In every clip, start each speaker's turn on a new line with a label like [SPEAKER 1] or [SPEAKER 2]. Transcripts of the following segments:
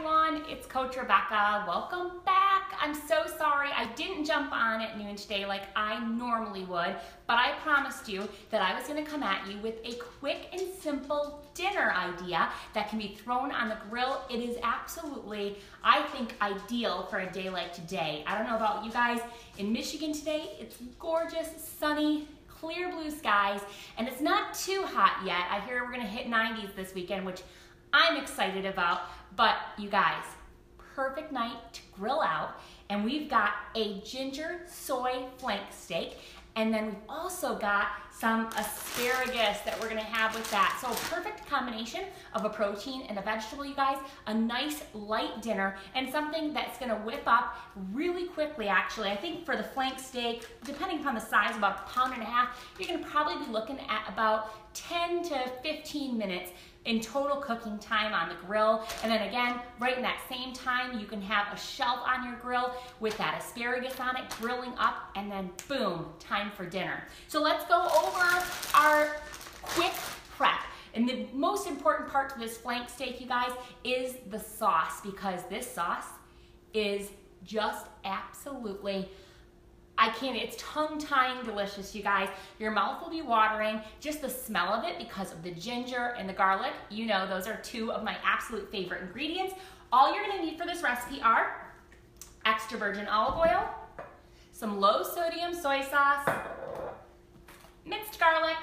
[SPEAKER 1] everyone, it's Coach Rebecca. Welcome back. I'm so sorry I didn't jump on at noon today like I normally would, but I promised you that I was going to come at you with a quick and simple dinner idea that can be thrown on the grill. It is absolutely, I think, ideal for a day like today. I don't know about you guys. In Michigan today, it's gorgeous, sunny, clear blue skies, and it's not too hot yet. I hear we're going to hit 90s this weekend, which I'm excited about, but you guys, perfect night to grill out. And we've got a ginger soy flank steak, and then we've also got some asparagus that we're gonna have with that. So perfect combination of a protein and a vegetable, you guys. A nice light dinner and something that's gonna whip up really quickly, actually. I think for the flank steak, depending upon the size, about 1.5 pounds, you're gonna probably be looking at about 10 to 15 minutes in total cooking time on the grill. And then again, right in that same time, you can have a shelf on your grill with that asparagus on it, grilling up, and then boom, time for dinner. So let's go over our quick prep. And the most important part to this flank steak, you guys, is the sauce, because this sauce is just absolutely, it's tongue-tying delicious, you guys. Your mouth will be watering, just the smell of it because of the ginger and the garlic. You know, those are two of my absolute favorite ingredients. All you're gonna need for this recipe are extra virgin olive oil, some low sodium soy sauce, minced garlic,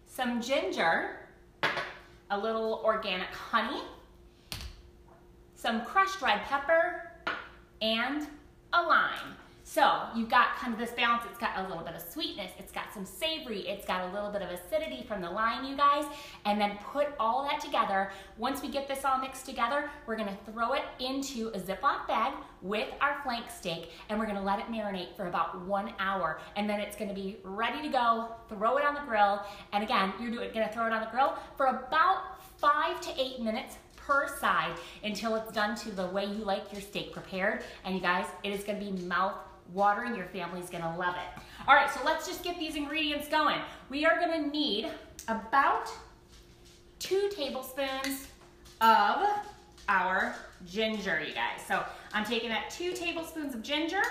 [SPEAKER 1] some ginger, a little organic honey, some crushed red pepper, and a lime. So you've got kind of this balance. It's got a little bit of sweetness, it's got some savory, it's got a little bit of acidity from the lime, you guys. And then put all that together. Once we get this all mixed together, we're gonna throw it into a Ziploc bag with our flank steak, and we're gonna let it marinate for about 1 hour. And then it's gonna be ready to go. Throw it on the grill. And again, you're gonna throw it on the grill for about 5 to 8 minutes per side until it's done to the way you like your steak prepared. And you guys, it is gonna be mouth-watering. Your family's gonna love it. All right, so let's just get these ingredients going. We are gonna need about 2 tablespoons of our ginger, you guys. So I'm taking that 2 tablespoons of ginger,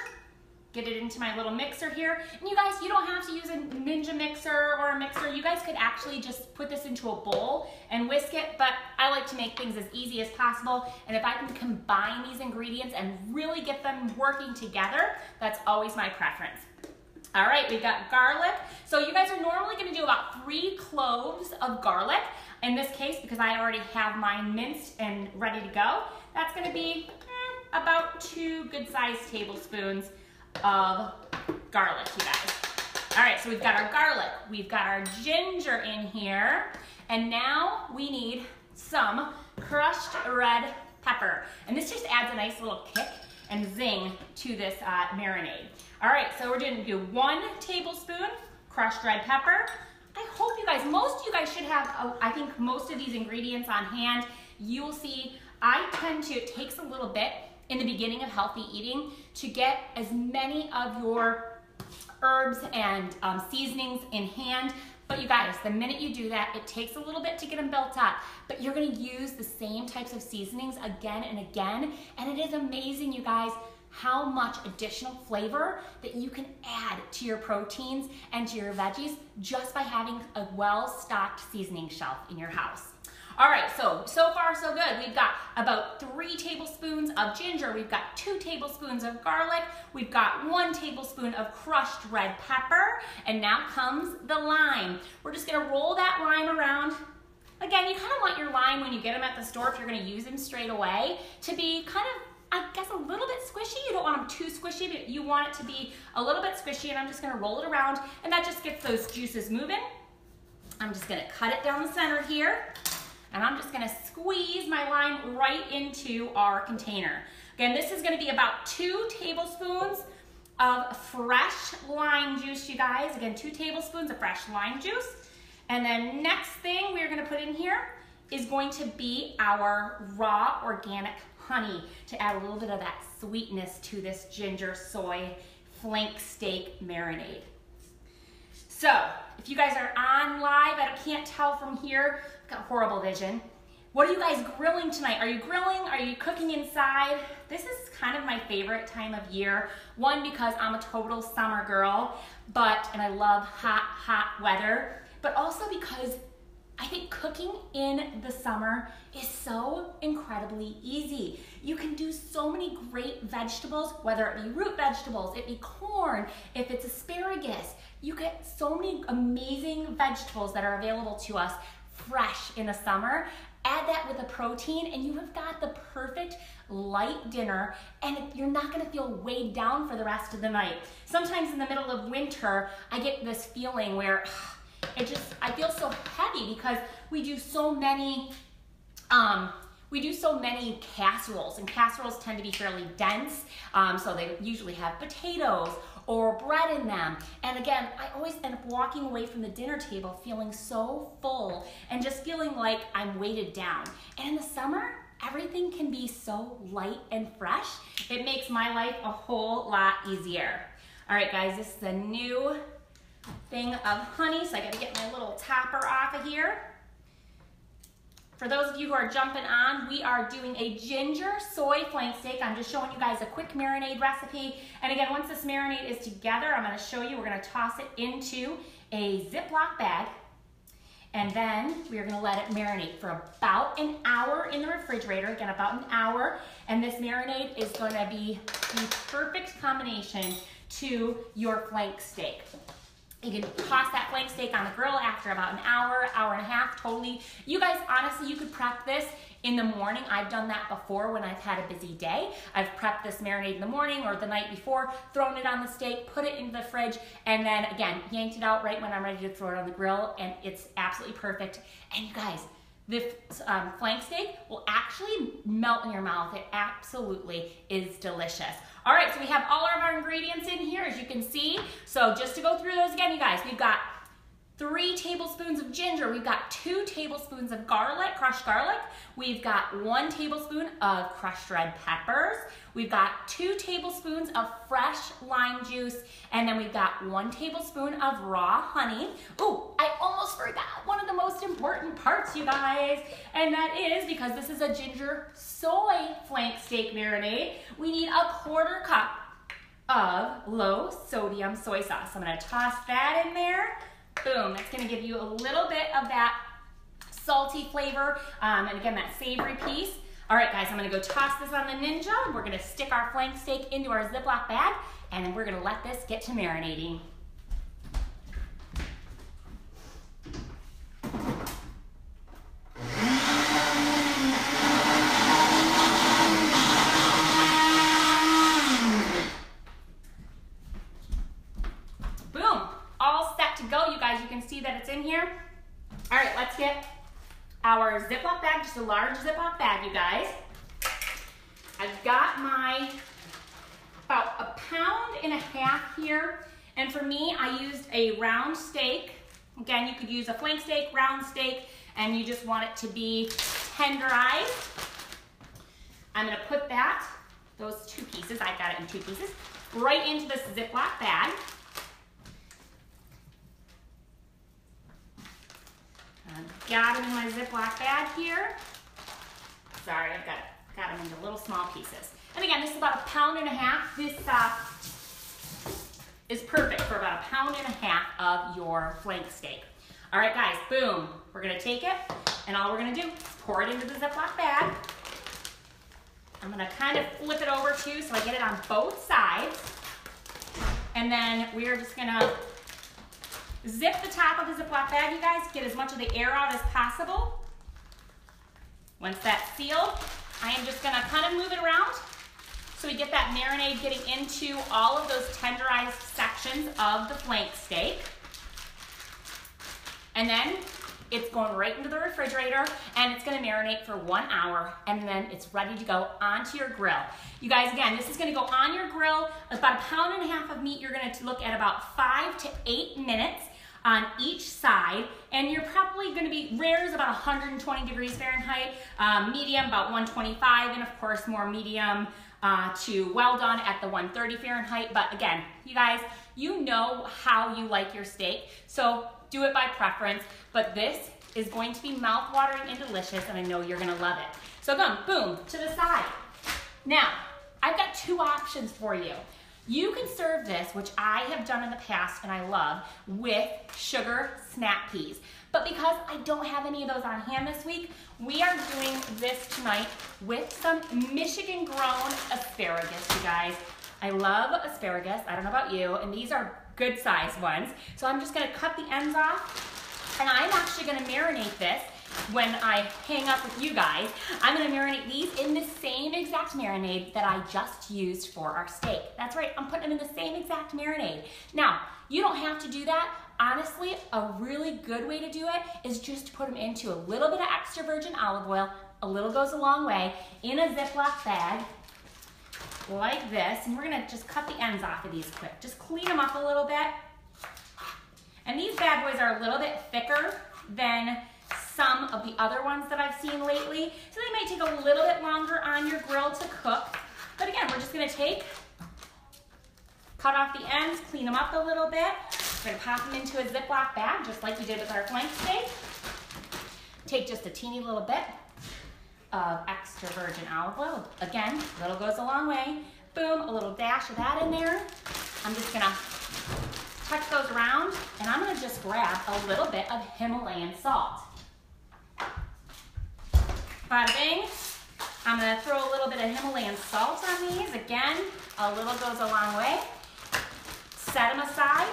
[SPEAKER 1] get it into my little mixer here. And you guys, you don't have to use a Ninja mixer or a mixer. You guys could actually just put this into a bowl and whisk it, but I like to make things as easy as possible. And if I can combine these ingredients and really get them working together, that's always my preference. All right, we've got garlic. So you guys are normally gonna do about 3 cloves of garlic. In this case, because I already have mine minced and ready to go, that's gonna be about 2 good-sized tablespoons of garlic, you guys. All right, so we've got our garlic, we've got our ginger in here, and now we need some crushed red pepper. And this just adds a nice little kick and zing to this marinade. All right, so we're gonna do 1 tablespoon crushed red pepper. I hope you guys, most of you guys should have, I think, most of these ingredients on hand. You will see, it takes a little bit in the beginning of healthy eating to get as many of your herbs and seasonings in hand. But you guys, the minute you do that, it takes a little bit to get them built up, but you're gonna use the same types of seasonings again and again. And it is amazing, you guys, how much additional flavor that you can add to your proteins and to your veggies just by having a well-stocked seasoning shelf in your house. All right, so far so good. We've got about 3 tablespoons of ginger. We've got 2 tablespoons of garlic. We've got 1 tablespoon of crushed red pepper. And now comes the lime. We're just gonna roll that lime around. Again, you kind of want your lime when you get them at the store, if you're gonna use them straight away, to be kind of, I guess, a little bit squishy. You don't want them too squishy, but you want it to be a little bit squishy, and I'm just gonna roll it around, and that just gets those juices moving. I'm just gonna cut it down the center here. And I'm just gonna squeeze my lime right into our container. Again, this is gonna be about 2 tablespoons of fresh lime juice, you guys. Again, 2 tablespoons of fresh lime juice. And then next thing we're gonna put in here is going to be our raw organic honey to add a little bit of that sweetness to this ginger soy flank steak marinade. So if you guys are on live, I can't tell from here, I've got horrible vision. What are you guys grilling tonight? Are you grilling? Are you cooking inside? This is kind of my favorite time of year. One, because I'm a total summer girl, and I love hot weather, but also because I think cooking in the summer is so incredibly easy. You can do so many great vegetables, whether it be root vegetables, it be corn, if it's asparagus. You get so many amazing vegetables that are available to us fresh in the summer. Add that with a protein and you have got the perfect light dinner, and you're not gonna feel weighed down for the rest of the night. Sometimes in the middle of winter, I get this feeling where I feel so heavy because we do so many casseroles, and casseroles tend to be fairly dense, so they usually have potatoes or bread in them. And again, I always end up walking away from the dinner table feeling so full and just feeling like I'm weighted down. And in the summer, everything can be so light and fresh. It makes my life a whole lot easier. All right, guys, this is a new thing of honey, so I gotta get my little topper off of here. For those of you who are jumping on, we are doing a ginger soy flank steak. I'm just showing you guys a quick marinade recipe. And again, once this marinade is together, I'm gonna show you, we're gonna toss it into a Ziploc bag. And then we're gonna let it marinate for about an hour in the refrigerator, again, about an hour. And this marinade is gonna be the perfect combination to your flank steak. You can toss that flank steak on the grill after about an hour, hour and a half, totally. You guys, honestly, you could prep this in the morning. I've done that before when I've had a busy day. I've prepped this marinade in the morning or the night before, thrown it on the steak, put it into the fridge, and then again, yanked it out right when I'm ready to throw it on the grill, and it's absolutely perfect. And you guys, the flank steak will actually melt in your mouth. It absolutely is delicious. All right, so we have all of our ingredients in here, as you can see. So just to go through those again, you guys, we've got 3 tablespoons of ginger. We've got 2 tablespoons of garlic, crushed garlic. We've got 1 tablespoon of crushed red peppers. We've got 2 tablespoons of fresh lime juice. And then we've got 1 tablespoon of raw honey. Ooh, I almost forgot one of the most important parts, you guys. And that is, because this is a ginger soy flank steak marinade, we need a 1/4 cup of low sodium soy sauce. So I'm gonna toss that in there. Boom, that's gonna give you a little bit of that salty flavor, and again, that savory piece. All right, guys, I'm gonna go toss this on the Ninja. We're gonna stick our flank steak into our Ziploc bag, and then we're gonna let this get to marinating. You can see that it's in here. All right, let's get our Ziploc bag, just a large Ziploc bag, you guys. I've got my about 1.5 pounds here, and for me, I used a round steak. Again, you could use a flank steak, round steak, and you just want it to be tenderized. I'm gonna put those 2 pieces, I've got it in 2 pieces, right into this Ziploc bag. I've got them in my Ziploc bag here. Sorry, I've got them into little small pieces. And again, this is about 1.5 pounds. This is perfect for about 1.5 pounds of your flank steak. All right, guys, boom. We're gonna take it, and all we're gonna do is pour it into the Ziploc bag. I'm gonna kind of flip it over too, so I get it on both sides. And then we're just gonna zip the top of the Ziploc bag, you guys. Get as much of the air out as possible. Once that's sealed, I am just gonna kind of move it around so we get that marinade getting into all of those tenderized sections of the flank steak. And then it's going right into the refrigerator, and it's gonna marinate for 1 hour, and then it's ready to go onto your grill. You guys, again, this is gonna go on your grill. About 1.5 pounds of meat, you're gonna look at about 5 to 8 minutes on each side, and you're probably gonna be, rare is about 120 degrees Fahrenheit, medium about 125, and of course more medium to well done at the 130 Fahrenheit. But again, you guys, you know how you like your steak, so do it by preference. But this is going to be mouth-watering and delicious, and I know you're gonna love it. So boom, to the side. Now, I've got two options for you. You can serve this, which I have done in the past and I love, with sugar snap peas. But because I don't have any of those on hand this week, we are doing this tonight with some Michigan-grown asparagus, you guys. I love asparagus, I don't know about you, and these are good sized ones. So I'm just gonna cut the ends off, and I'm actually gonna marinate this when I hang up with you guys. I'm gonna marinate these in the same exact marinade that I just used for our steak. That's right, I'm putting them in the same exact marinade. Now, you don't have to do that. Honestly, a really good way to do it is just to put them into a little bit of extra virgin olive oil. A little goes a long way, in a Ziploc bag, like this. And we're gonna just cut the ends off of these quick. Just clean them up a little bit. And these bad boys are a little bit thicker than some of the other ones that I've seen lately. So they might take a little bit longer on your grill to cook. But again, we're just gonna cut off the ends, clean them up a little bit. We're gonna pop them into a Ziploc bag, just like we did with our flank steak. Take just a teeny little bit of extra virgin olive oil. Again, little goes a long way. Boom, a little dash of that in there. I'm just gonna touch those around, and I'm gonna just grab a little bit of Himalayan salt. Bada bing. I'm gonna throw a little bit of Himalayan salt on these. Again, a little goes a long way. Set them aside.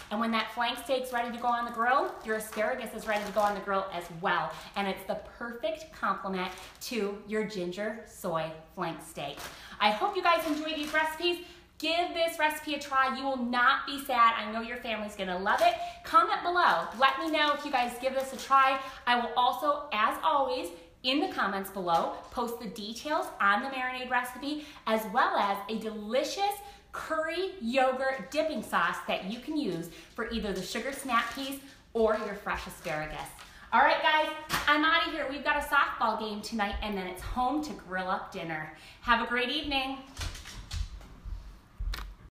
[SPEAKER 1] And when that flank steak's ready to go on the grill, your asparagus is ready to go on the grill as well. And it's the perfect complement to your ginger soy flank steak. I hope you guys enjoy these recipes. Give this recipe a try. You will not be sad. I know your family's gonna love it. Comment below. Let me know if you guys give this a try. I will also, as always, in the comments below, post the details on the marinade recipe, as well as a delicious curry yogurt dipping sauce that you can use for either the sugar snap peas or your fresh asparagus. All right, guys, I'm out of here. We've got a softball game tonight, and then it's home to grill up dinner. Have a great evening.